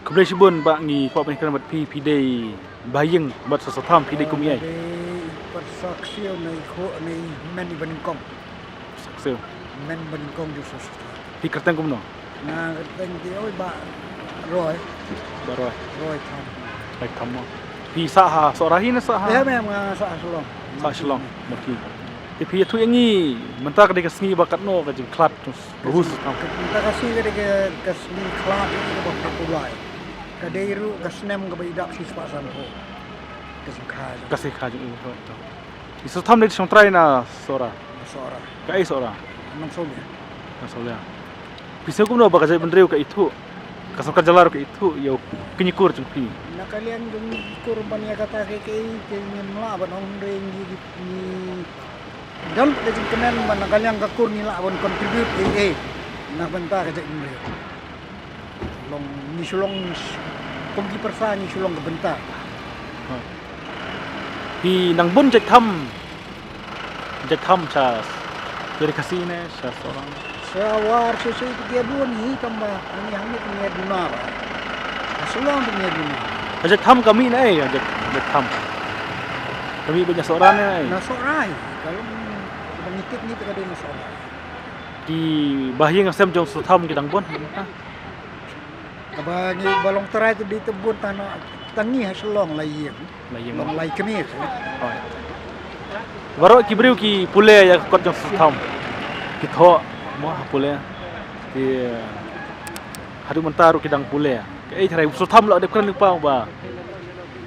Kemudian sibun pak ni pak pernikahan buat pi bayang buat sesuatu pi kum ai. Persaksi na iko ni men ibn kong. Saksi. Men ibn kong ju sesuatu. Pi kertang kum no. Na kertang dia oi ba roy. Baru. Roy tham. Baik kamu. Pi sah sorahin sah. Ya memang sa sulong. Sah selong maki. Tapi tu yang ni mentak dekat sini bakat no ke jeng klat terus ruhus kam. Kita kasih ke sini kelat ini ke bawah pulai. Ke dairu ke senem ke baidak siswa sanho. Ke singkai. Kasih kaju itu. Isu tham dari song try na sora. Seorang. Kai sora. Enam solnya. Masalah. Bisa kum no bakat bendreu ke itu. Kasar jalar ke itu ya kenyikur jeng pi. Na kalian dun kurban ya kata ke ingin melawan orang deng ni dan kejeng kenen mana kalian kakur ni lawan contribute na benta kejeng ni long ni sulong komgi persa ni sulong ke benta Pi nang bun jek tham chas dari kasine chas orang sawar sesuai tiga bulan ni tambah ini hanya punya duna sulong punya duna jek tham kami na jek tham kami banyak seorang ni na sorai kalau mengikut ni terkadang na sorai di bahyang sem jong su tham kita bun kabagi balong terai tu di tebun tanah tangi hasilong layang long lay kemir baru kibriu ki pule ya kot jong su tham kitho mo pule di hadu mentaru kidang pule cái thầy su tham lo de kan lupa ba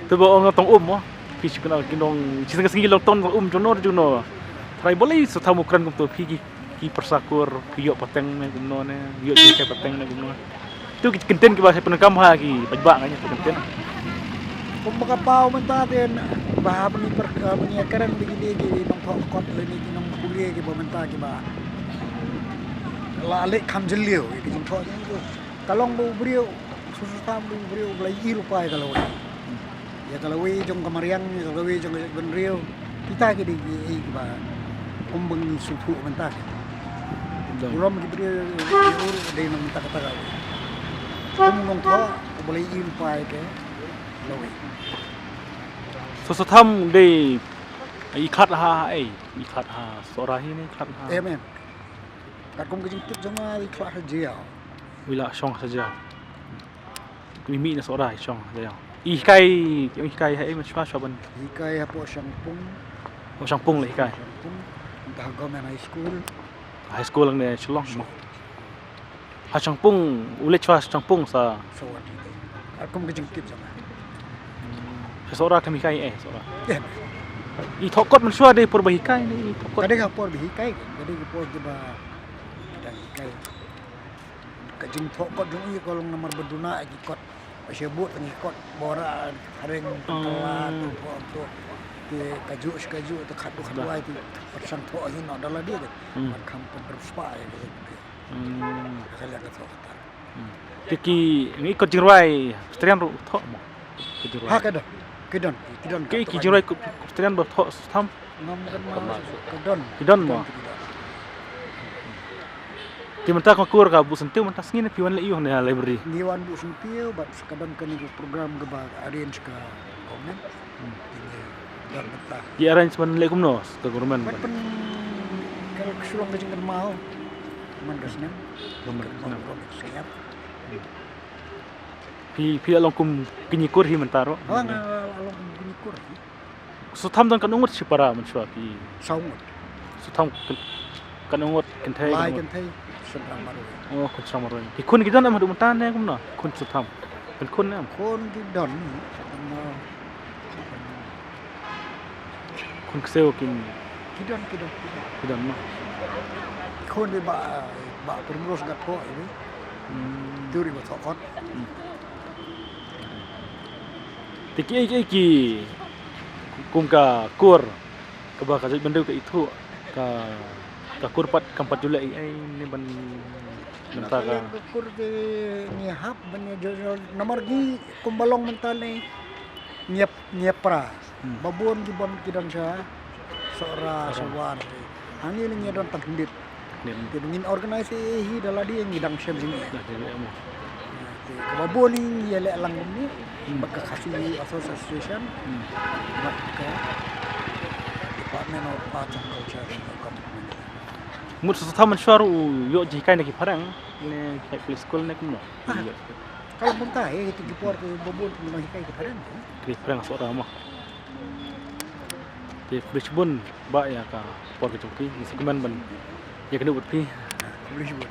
tu bo ong tong mo pi sikna kinong cisang singi long ton jono jono thầy boleh su tham ukran kum tu pi ki persakur pi yo pateng ne gumno ne yo ki ke pateng ne gumno tu kenten ki ba se penekam ha ki bajba nganya kenten kung makapao man tatin bahab ni perkabnya keren begini di nong kot ini di nong kuliah ki bamenta ki ba lalik kam jelio ki jing thok itu kalong bu brio susu tam bu brio belai rupai kalau ya kalau jong kamariang kalau jong benrio kita ki di ki ba kumbeng sutu menta uram ki brio ur de nong minta kata kau nong thok belai rupai ke lawi su tham de ikhat ha ikhat ha sorahi ni ikhat ha men kat kum kejing tip sama ikhlas saja wila shong saja mi na sorai shong saja ikai hai ma shwa shaban ikai hapo syampung o shampung le ikai syampung entah government high school lang ne shlong mo ha shampung ule chwa shampung sa sawat kat kum kejing tip sama sora kami kai sora ya i thokot man shwa de por bahikai ni thokot kadang hapor bihikai kadang hapor diba kadang ikai kejing thokot jung i kolong nomor berduna ki kot sebut ni kot bora haring telat tu ke kaju tu khadu ai tu persang thok hi no dala dia man kam terus pa ya kali ka thok tiki ngi ko jirwai strian ru thok mo ha kedon ki jirwai ko strian bo thok tham ngom kan kedon mo ti mentak makur ka bu sentiu mentak ngin piwan le iyo na library ngiwan bu sentiu bat kadang kan program ke ba arrange ka komen dan betah di arrangement le kumno ke government pen kalau kesulong ke jengkel mau man gasnya siap pi along kum kinyikur hi mentaro along gunikur su tham dan kan ungut si para man shwa pi saungut su tham kan ungut kan thai lai kan thai senang maru oh kun samaro ki kun gidan am du mentan ne kumno kun su tham kan kun ne kon di don kun kseo kin kidon ma kon di ba permros gat ko ini duri ba thokot tiki kum ka kur ka ba ka bendeu ka itu ka kurpat kampat jula ai ni ban menta ka kur de ni hap ban nomor gi kumbalong mental ni niepra babon di bon kidan sa sora sawar angin ni don tagdit ngin organisasi hi dala dia ngidang sem sini Kebabo ni ya le alang ni baka kasu association baka Department of Arts and Culture in the government. Mut susah mensyuaru yo jikai nak parang ne kai play school ne kuno. Kalau pun tak itu gipor ke bobon memang hikai ke karen. Kri parang seorang mah. Di Brisbane ba ya ka por ke choki ni sekeman ban. Ya kena buat pi. Boleh sebut.